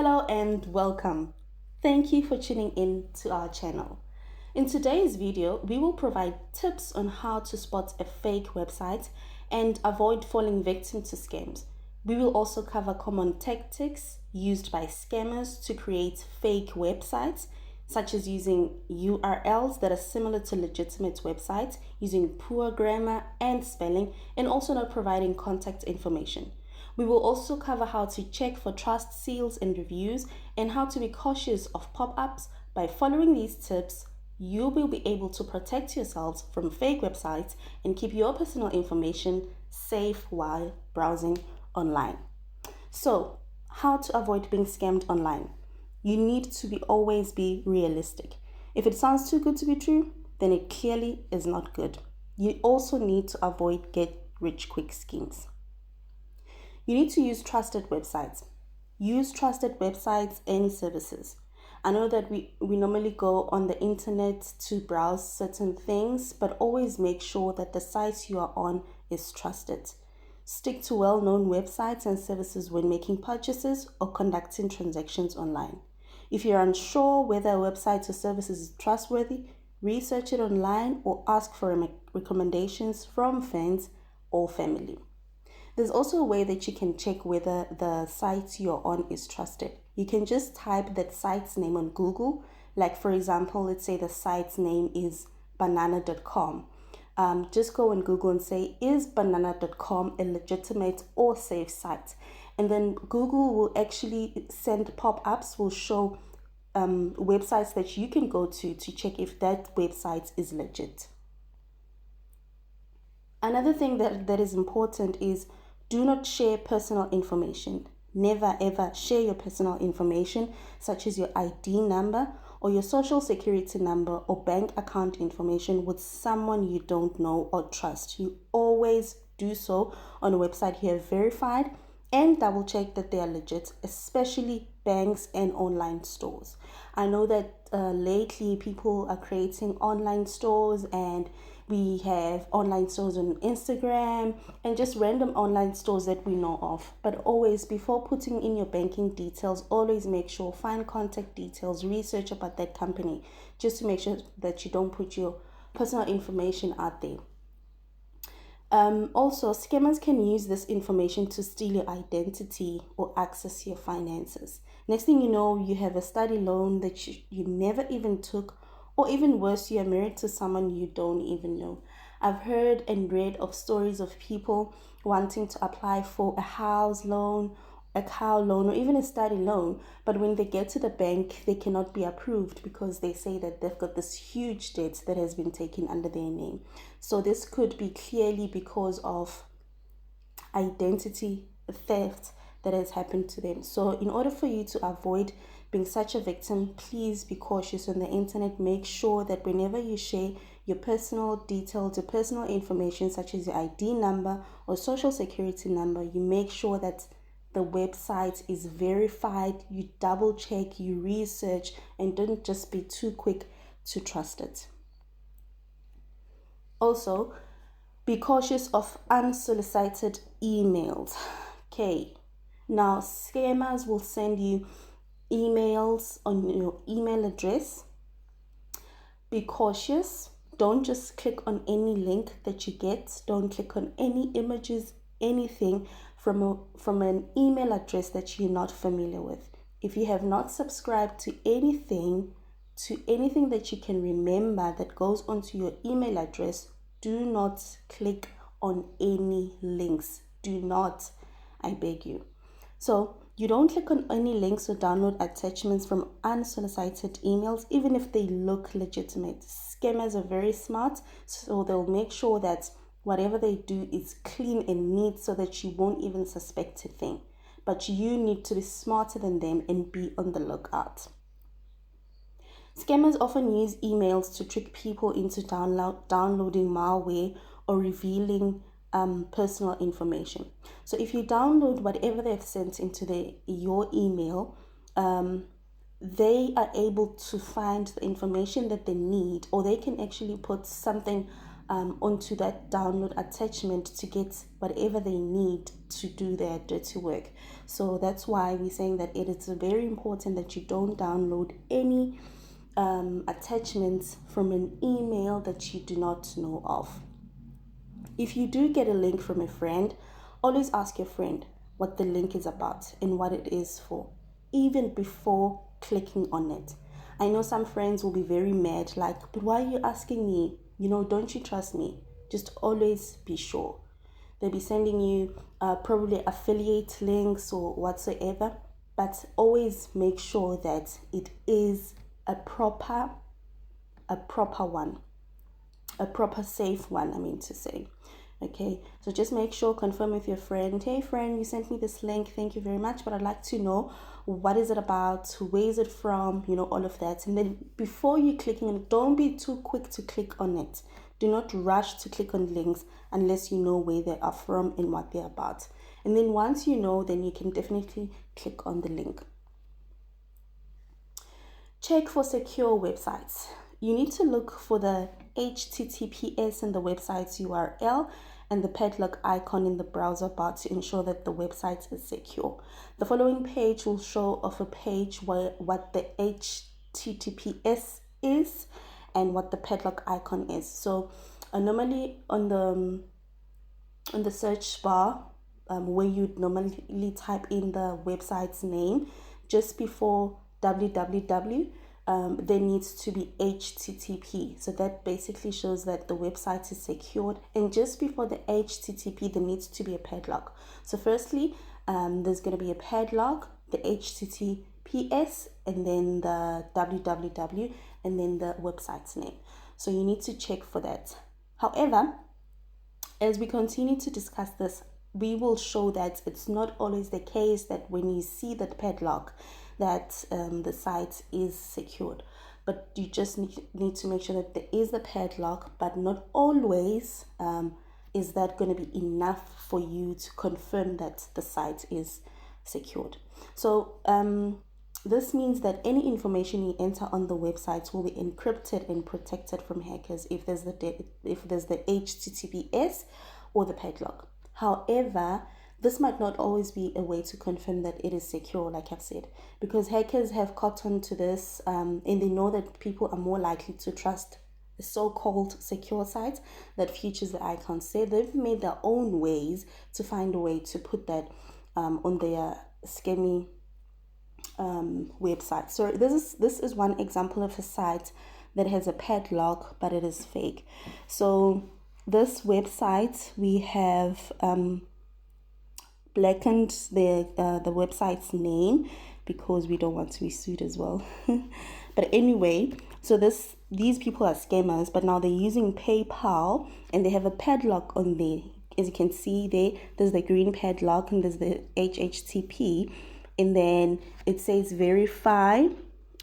Hello and welcome. Thank you for tuning in to our channel. In today's video, we will provide tips on how to spot a fake website and avoid falling victim to scams. We will also cover common tactics used by scammers to create fake websites, such as using URLs that are similar to legitimate websites, using poor grammar and spelling, and also not providing contact information. We will also cover how to check for trust seals and reviews and how to be cautious of pop-ups. By following these tips, you will be able to protect yourselves from fake websites and keep your personal information safe while browsing online. So, how to avoid being scammed online? You need to always be realistic. If it sounds too good to be true, then it clearly is not good. You also need to avoid get-rich-quick schemes. You need to use trusted websites. Use trusted websites and services. I know that we normally go on the internet to browse certain things, but always make sure that the site you are on is trusted. Stick to well-known websites and services when making purchases or conducting transactions online. If you're unsure whether a website or service is trustworthy, research it online or ask for recommendations from friends or family. There's also a way that you can check whether the site you're on is trusted. You can just type that site's name on Google. Like, for example, let's say the site's name is banana.com. Just go on Google and say, is banana.com a legitimate or safe site? And then Google will actually send pop-ups, will show websites that you can go to check if that website is legit. Another thing that is important is do not share personal information. Never ever share your personal information, such as your ID number or your social security number or bank account information, with someone you don't know or trust. You always do so on a website you have verified and double check that they are legit, especially banks and online stores. I know that lately people are creating online stores, and we have online stores on Instagram and just random online stores that we know of. But always, before putting in your banking details, always make sure, find contact details, research about that company, just to make sure that you don't put your personal information out there. Also, scammers can use this information to steal your identity or access your finances. Next thing you know, you have a study loan that you never even took, or even worse, you are married to someone you don't even know. I've heard and read of stories of people wanting to apply for a house loan, a car loan, or even a study loan, but when they get to the bank, they cannot be approved because they say that they've got this huge debt that has been taken under their name. So this could be clearly because of identity theft that has happened to them. So in order for you to avoid being such a victim, please be cautious on the internet. Make sure that whenever you share your personal details, your personal information, such as your ID number or social security number, you make sure that the website is verified, you double check, you research, and don't just be too quick to trust it. Also, be cautious of unsolicited emails. Okay, now scammers will send you emails on your email address. Be cautious. Don't just click on any link that you get. Don't click on any images, anything from an email address that you're not familiar with. If you have not subscribed to anything that you can remember that goes onto your email address, do not click on any links. Do not, I beg you. So you don't click on any links or download attachments from unsolicited emails, even if they look legitimate. Scammers are very smart, so they'll make sure that whatever they do is clean and neat so that you won't even suspect a thing. But you need to be smarter than them and be on the lookout. Scammers often use emails to trick people into downloading malware or revealing personal information. So if you download whatever they've sent into your email, they are able to find the information that they need, or they can actually put something onto that download attachment to get whatever they need to do their dirty work. So that's why we're saying that it is very important that you don't download any attachments from an email that you do not know of. If you do get a link from a friend, always ask your friend what the link is about and what it is for, even before clicking on it. I know some friends will be very mad, like, but why are you asking me? Don't you trust me? Just always be sure. They'll be sending you probably affiliate links or whatsoever, but always make sure that it is a proper one, a proper safe one, I mean to say. Okay, so just make sure, confirm with your friend, hey friend, you sent me this link, thank you very much, but I'd like to know what is it about, where is it from, all of that. And then before you clicking on it, don't be too quick to click on it. Do not rush to click on links unless you know where they are from and what they're about. And then once you know, then you can definitely click on the link. Check for secure websites. You need to look for the HTTPS in the website's URL and the padlock icon in the browser bar to ensure that the website is secure. The following page will show off a page what the HTTPS is and what the padlock icon is. So normally on the search bar, where you'd normally type in the website's name, just before www, there needs to be HTTP. So that basically shows that the website is secured. And just before the HTTP, there needs to be a padlock. So firstly, there's going to be a padlock, the HTTPS, and then the www, and then the website's name. So you need to check for that. However, as we continue to discuss this, we will show that it's not always the case that when you see that padlock, that the site is secured. But you just need to make sure that there is the padlock, but not always is that going to be enough for you to confirm that the site is secured. So this means that any information you enter on the website will be encrypted and protected from hackers if there's the HTTPS or the padlock. However, this might not always be a way to confirm that it is secure, like I've said, because hackers have caught on to this and they know that people are more likely to trust the so-called secure sites that features the icon. Say they've made their own ways to find a way to put that on their scammy website. So this is one example of a site that has a padlock, but it is fake. So this website, we have blackened the website's name because we don't want to be sued as well. But anyway, so these people are scammers, but now they're using PayPal and they have a padlock on there. As you can see there's the green padlock and there's the HTTP, and then it says verify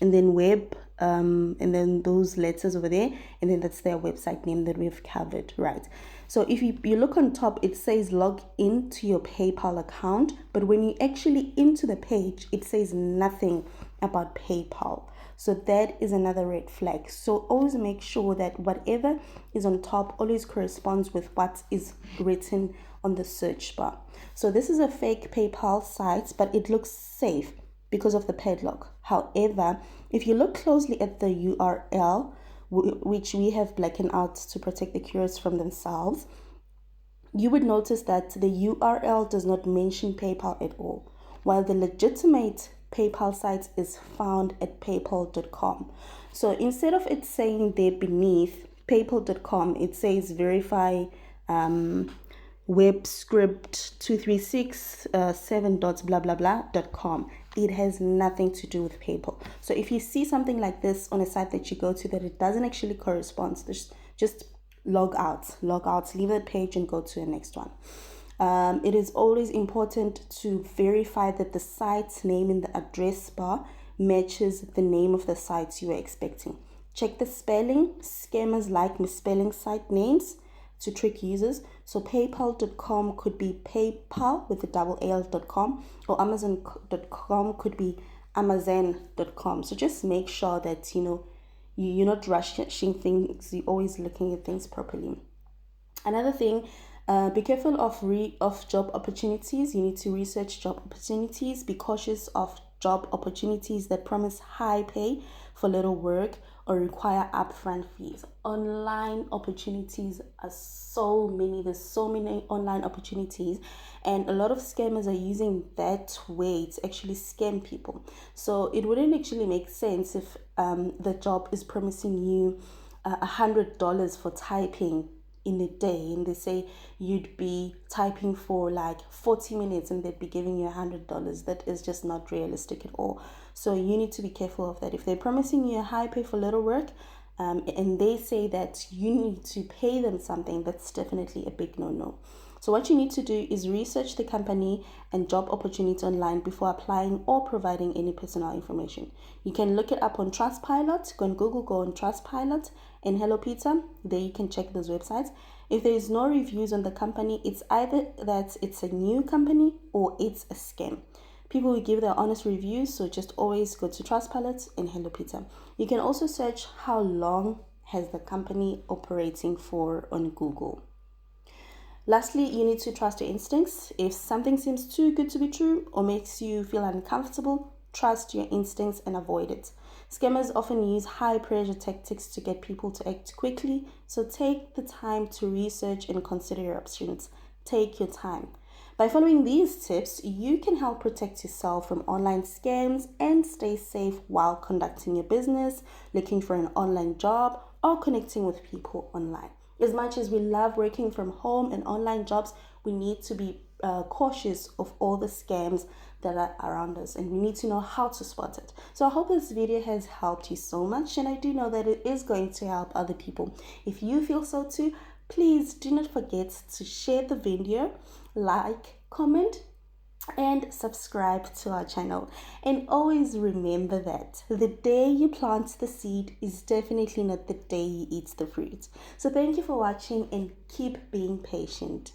and then web, and then those letters over there, and then that's their website name that we've covered, right? So if you look on top, it says log in to your PayPal account, but when you actually into the page, it says nothing about PayPal. So that is another red flag. So always make sure that whatever is on top always corresponds with what is written on the search bar. So this is a fake PayPal site, but it looks safe because of the padlock. However, if you look closely at the URL, which we have blackened out to protect the curious from themselves, you would notice that the URL does not mention PayPal at all, while the legitimate PayPal site is found at paypal.com. So instead of it saying there beneath paypal.com, it says verify web script 236 7 dots blah blah blah.com. It has nothing to do with PayPal. So if you see something like this on a site that you go to that it doesn't actually correspond, just log out, leave the page and go to the next one. It is always important to verify that the site's name in the address bar matches the name of the sites you are expecting. Check the spelling. Scammers like misspelling site names to trick users. So paypal.com could be PayPal with a double L.com, or Amazon.com could be Amazon.com. So just make sure that you're not rushing things, you're always looking at things properly. Another thing, be careful of job opportunities. You need to research job opportunities. Be cautious of job opportunities that promise high pay for little work or require upfront fees. Online opportunities are so many. There's so many online opportunities, and a lot of scammers are using that way to actually scam people. So it wouldn't actually make sense if the job is promising you $100 for typing in a day, and they say you'd be typing for like 40 minutes and they'd be giving you $100. That is just not realistic at all. So you need to be careful of that. If they're promising you a high pay for little work, and they say that you need to pay them something, that's definitely a big no-no. So what you need to do is research the company and job opportunities online before applying or providing any personal information. You can look it up on Trustpilot. Go on Google, go on Trustpilot and Hello Peter. There you can check those websites. If there is no reviews on the company, it's either that it's a new company or it's a scam. People will give their honest reviews, so just always go to Trustpilot and Hello Peter. You can also search how long has the company operating for on Google. Lastly, you need to trust your instincts. If something seems too good to be true or makes you feel uncomfortable, trust your instincts and avoid it. Scammers often use high pressure tactics to get people to act quickly, so take the time to research and consider your options. Take your time. By following these tips, you can help protect yourself from online scams and stay safe while conducting your business, looking for an online job, or connecting with people online. As much as we love working from home and online jobs, we need to be cautious of all the scams that are around us, and we need to know how to spot it. So I hope this video has helped you so much, and I do know that it is going to help other people. If you feel so too, please do not forget to share the video, like, comment, and subscribe to our channel. And always remember that the day you plant the seed is definitely not the day you eat the fruit. So thank you for watching and keep being patient.